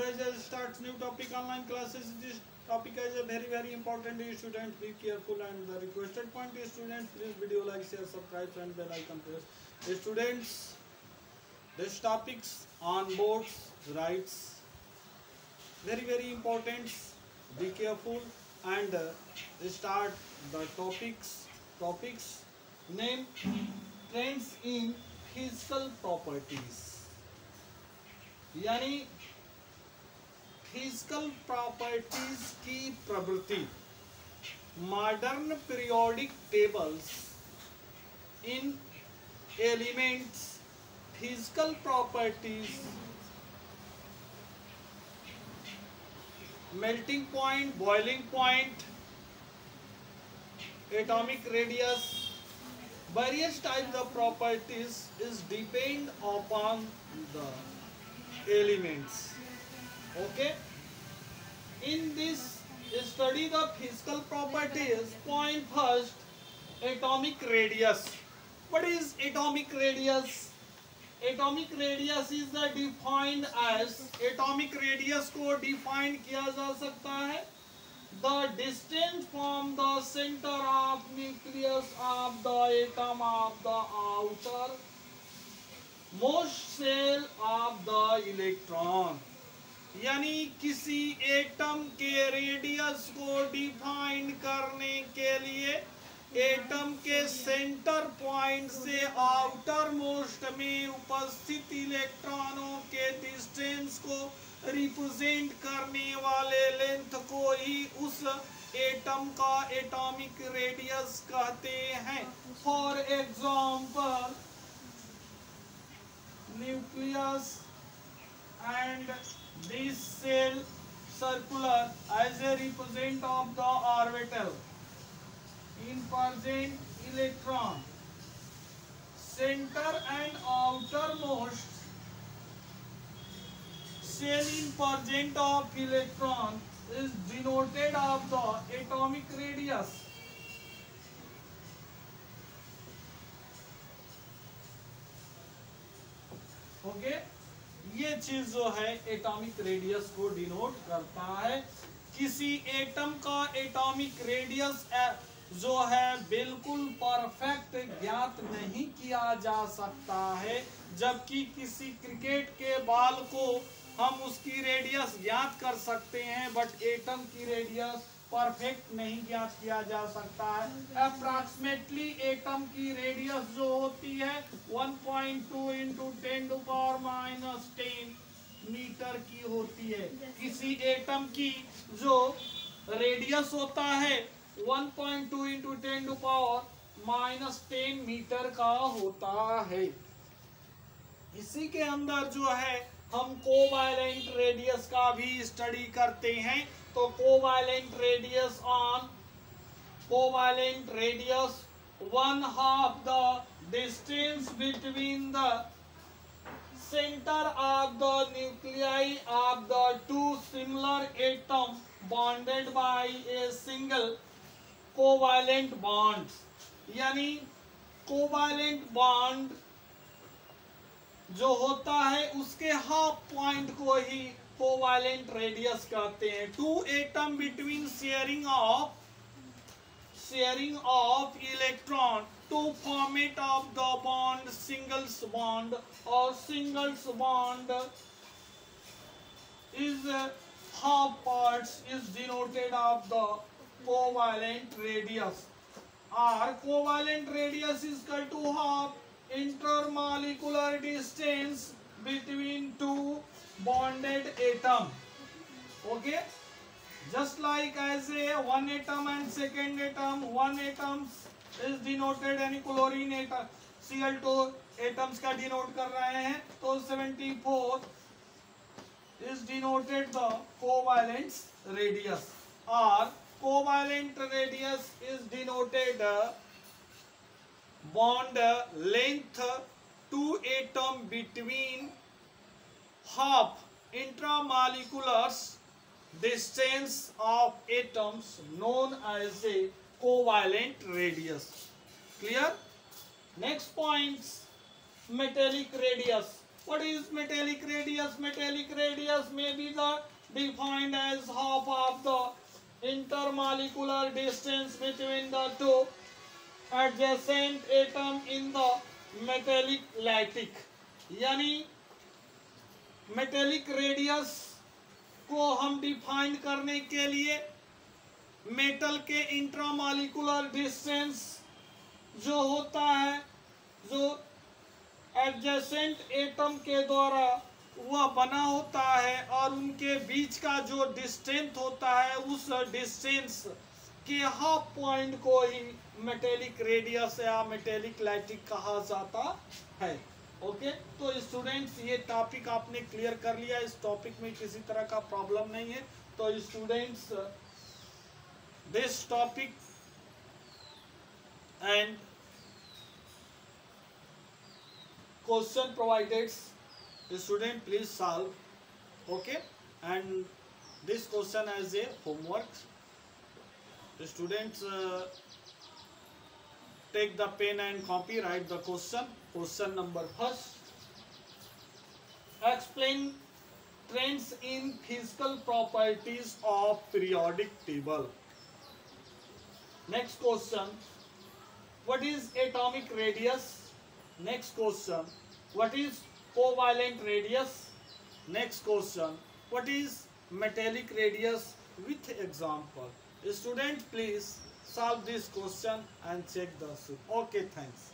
Today's starts new topic online classes. This topic is a very important. Students be careful and the requested point is students please video like, share, subscribe and bell icon press. Students, this topics on boards rights very important. Be careful and start the topics. Name trends in physical properties. यानी physical properties की प्रवृत्ति. Modern periodic tables in elements. Physical properties. Melting point, boiling point, atomic radius, various types of properties is depend upon the elements. Okay, in this study the physical properties. Point first, atomic radius. What is atomic radius? Atomic radius is the defined as, atomic radius को define किया जा सकता है the distance from the center of nucleus of the atom of the outer most shell of the electron. यानी किसी atom के radius को define करने के लिए एटम के सेंटर पॉइंट से आउटर मोस्ट में उपस्थित इलेक्ट्रॉनों के डिस्टेंस को रिप्रेजेंट करने वाले लेंथ को ही उस एटम का एटॉमिक रेडियस कहते हैं. For example, nucleus and this cell circular as a represent of the orbital in present electron. Center and outermost shell in present of electron is denoted of the atomic radius. Okay, ये चीज जो है atomic radius को denote करता है. किसी atom का atomic radius जो है बिल्कुल परफेक्ट ज्ञात नहीं किया जा सकता है, जबकि किसी क्रिकेट के बॉल को हम उसकी रेडियस ज्ञात कर सकते हैं, बट एटम की रेडियस परफेक्ट नहीं ज्ञात किया जा सकता है. अप्रॉक्सीमेटली एटम की रेडियस जो होती है 1.2 × 10⁻⁻10 मीटर की होती है. किसी एटम की जो रेडियस होता है 1.2 × 10⁻10 मीटर का होता है. इसी के अंदर जो है हम कोवैलेंट रेडियस का भी स्टडी करते हैं. तो covalent radius on covalent radius 1/2 the distance between the centre of the nuclei of the two similar atom bonded by a single covalent bond. यानी कोवैलेंट बॉन्ड जो होता है उसके हाफ पॉइंट को ही कोवैलेंट रेडियस कहते हैं. Two atom between sharing of electron to format of the bond singles bond और singles bond is half parts is denoted of the covalent radius. और covalent radius is equal to half intermolecular distance between two bonded atom. Okay, just like as a one atom and second atom, one atom is denoted any chlorine atom Cl2 atoms का denote कर रहे हैं, तो 74 is denoted the covalent radius. और covalent radius is denoted bond length to atom between half intramolecular distance of atoms known as a covalent radius. Clear? Next points, metallic radius. What is metallic radius? Metallic radius may be defined as half of the intermolecular distance between the two adjacent atom in the metallic lattice. यानी metallic radius को हम define करने के लिए metal के intramolecular distance जो होता है, जो एडजेसेंट एटम के द्वारा वह बना होता है, और उनके बीच का जो डिस्टेंस होता है, उस डिस्टेंस के हाफ पॉइंट को ही मेटेलिक रेडियस या मेटेलिक लैटिस कहा जाता है। ओके, तो स्टूडेंट्स ये टॉपिक आपने क्लियर कर लिया, इस टॉपिक में किसी तरह का प्रॉब्लम नहीं है। तो students this topic and question provided, student please solve. Okay, and this question as a homework. The students take the pen and copy, write the question. Question number first: explain trends in physical properties of periodic table. Next question: what is atomic radius? Next question: what is covalent radius? Next question: what is metallic radius? With example. Student, please solve this question and check the answer. Okay, thanks.